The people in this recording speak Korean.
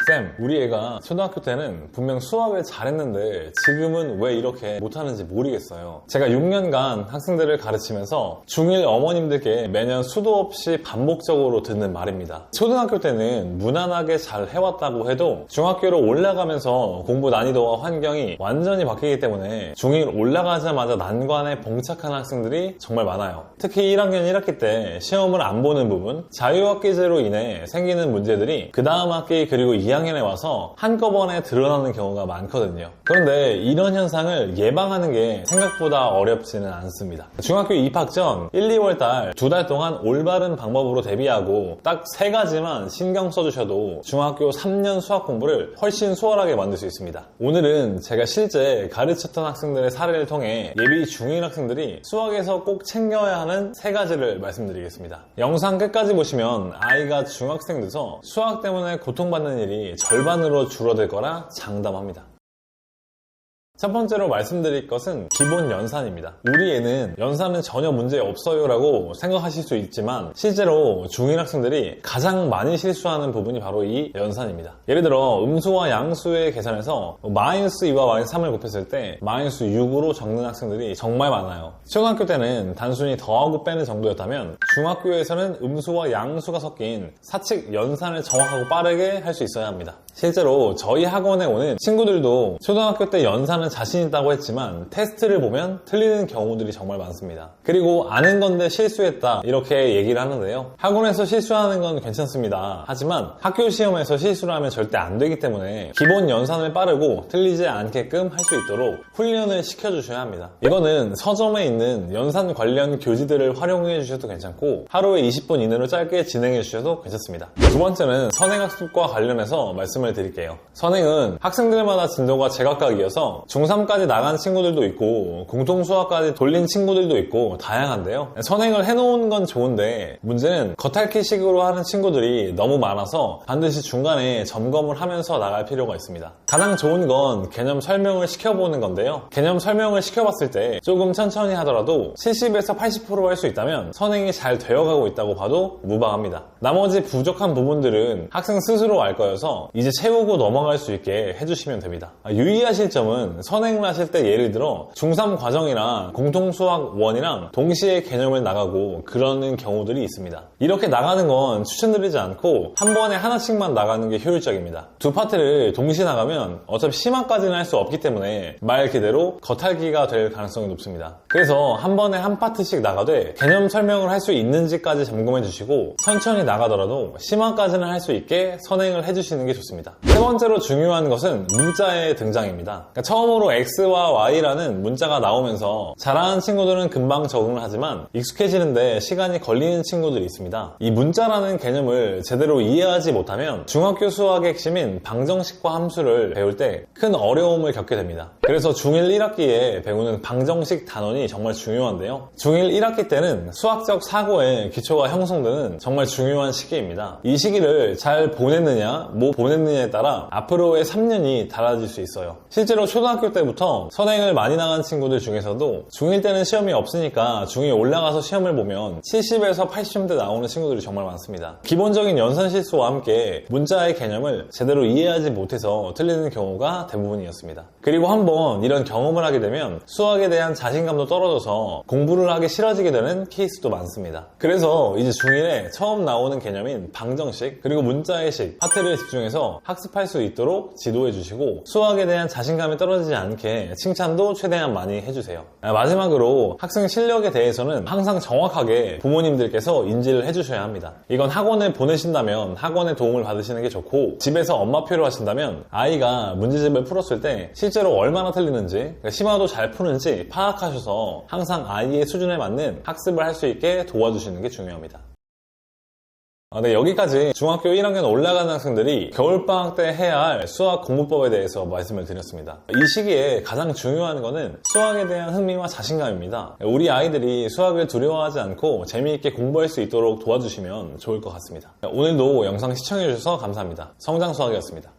쌤, 우리 애가 초등학교 때는 분명 수학을 잘했는데 지금은 왜 이렇게 못하는지 모르겠어요. 제가 6년간 학생들을 가르치면서 중1 어머님들께 매년 수도 없이 반복적으로 듣는 말입니다. 초등학교 때는 무난하게 잘 해왔다고 해도 중학교로 올라가면서 공부 난이도와 환경이 완전히 바뀌기 때문에 중1 올라가자마자 난관에 봉착한 학생들이 정말 많아요. 특히 1학년 1학기 때 시험을 안 보는 부분, 자유학기제로 인해 생기는 문제들이 그 다음 학기 그리고 2학년에 와서 한꺼번에 드러나는 경우가 많거든요. 그런데 이런 현상을 예방하는 게 생각보다 어렵지는 않습니다. 중학교 입학 전 1, 2월 달 2달 동안 올바른 방법으로 대비하고 딱 3가지만 신경 써주셔도 중학교 3년 수학 공부를 훨씬 수월하게 만들 수 있습니다. 오늘은 제가 실제 가르쳤던 학생들의 사례를 통해 예비 중1 학생들이 수학에서 꼭 챙겨야 하는 3가지를 말씀드리겠습니다. 영상 끝까지 보시면 아이가 중학생 돼서 수학 때문에 고통받는 일이 절반으로 줄어들 거라 장담합니다. 첫 번째로 말씀드릴 것은 기본 연산입니다. 우리 애는 연산은 전혀 문제 없어요 라고 생각하실 수 있지만 실제로 중1 학생들이 가장 많이 실수하는 부분이 바로 이 연산입니다. 예를 들어 음수와 양수의 계산에서 -2와 -3을 곱했을 때 -6으로 적는 학생들이 정말 많아요. 초등학교 때는 단순히 더하고 빼는 정도였다면 중학교에서는 음수와 양수가 섞인 사칙 연산을 정확하고 빠르게 할 수 있어야 합니다. 실제로 저희 학원에 오는 친구들도 초등학교 때 연산은 자신 있다고 했지만 테스트를 보면 틀리는 경우들이 정말 많습니다. 그리고 아는 건데 실수했다 이렇게 얘기를 하는데요. 학원에서 실수하는 건 괜찮습니다. 하지만 학교 시험에서 실수를 하면 절대 안 되기 때문에 기본 연산을 빠르고 틀리지 않게끔 할 수 있도록 훈련을 시켜주셔야 합니다. 이거는 서점에 있는 연산 관련 교지들을 활용해 주셔도 괜찮고 하루에 20분 이내로 짧게 진행해 주셔도 괜찮습니다. 두 번째는 선행학습과 관련해서 말씀을 드릴게요. 선행은 학생들마다 진도가 제각각이어서 중3까지 나간 친구들도 있고 공통수학까지 돌린 친구들도 있고 다양한데요. 선행을 해놓은 건 좋은데 문제는 겉핥기식으로 하는 친구들이 너무 많아서 반드시 중간에 점검을 하면서 나갈 필요가 있습니다. 가장 좋은 건 개념 설명을 시켜보는 건데요. 개념 설명을 시켜봤을 때 조금 천천히 하더라도 70에서 80% 할 수 있다면 선행이 잘 되어가고 있다고 봐도 무방합니다. 나머지 부족한 부분들은 학생 스스로 알 거여서 이제 채우고 넘어갈 수 있게 해주시면 됩니다. 유의하실 점은 선행을 하실 때 예를 들어 중3 과정이랑 공통수학 1이랑 동시에 개념을 나가고 그러는 경우들이 있습니다. 이렇게 나가는 건 추천드리지 않고 한 번에 하나씩만 나가는 게 효율적입니다. 두 파트를 동시에 나가면 어차피 심화까지는 할 수 없기 때문에 말 그대로 겉핥기가 될 가능성이 높습니다. 그래서 한 번에 한 파트씩 나가되 개념 설명을 할 수 있는지까지 점검해 주시고 천천히 나가더라도 심화까지는 할 수 있게 선행을 해주시는 게 좋습니다. 세 번째로 중요한 것은 문자의 등장입니다. 그러니까 처음으로 X와 Y라는 문자가 나오면서 잘하는 친구들은 금방 적응을 하지만 익숙해지는데 시간이 걸리는 친구들이 있습니다. 이 문자라는 개념을 제대로 이해하지 못하면 중학교 수학의 핵심인 방정식과 함수를 배울 때 큰 어려움을 겪게 됩니다. 그래서 중1 1학기에 배우는 방정식 단원이 정말 중요한데요. 중1 1학기 때는 수학적 사고의 기초가 형성되는 정말 중요한 시기입니다. 이 시기를 잘 보냈느냐 못 보냈느냐에 따라 앞으로의 3년이 달라질 수 있어요. 실제로 초등학교 때부터 선행을 많이 나간 친구들 중에서도 중1 때는 시험이 없으니까 중2 올라가서 시험을 보면 70에서 80점대 나오는 친구들이 정말 많습니다. 기본적인 연산 실수와 함께 문자의 개념을 제대로 이해하지 못해서 틀리는 경우가 대부분이었습니다. 그리고 한번 이런 경험을 하게 되면 수학에 대한 자신감도 떨어져서 공부를 하기 싫어지게 되는 케이스도 많습니다. 그래서 이제 중1에 처음 나오는 개념인 방정식 그리고 문자의 식 파트를 집중해서 학습할 수 있도록 지도해 주시고 수학에 대한 자신감이 떨어지지 않게 칭찬도 최대한 많이 해주세요. 마지막으로 학생 실력에 대해서는 항상 정확하게 부모님들께서 인지를 해주셔야 합니다. 이건 학원에 보내신다면 학원의 도움을 받으시는 게 좋고 집에서 엄마표를 하신다면 아이가 문제집을 풀었을 때 실제로 얼마나 틀리는지 심화도 잘 푸는지 파악하셔서 항상 아이의 수준에 맞는 학습을 할 수 있게 도와주시는 게 중요합니다. 네, 여기까지 중학교 1학년 올라가는 학생들이 겨울방학 때 해야 할 수학 공부법에 대해서 말씀을 드렸습니다. 이 시기에 가장 중요한 거는 수학에 대한 흥미와 자신감입니다. 우리 아이들이 수학을 두려워하지 않고 재미있게 공부할 수 있도록 도와주시면 좋을 것 같습니다. 오늘도 영상 시청해주셔서 감사합니다. 성장수학이었습니다.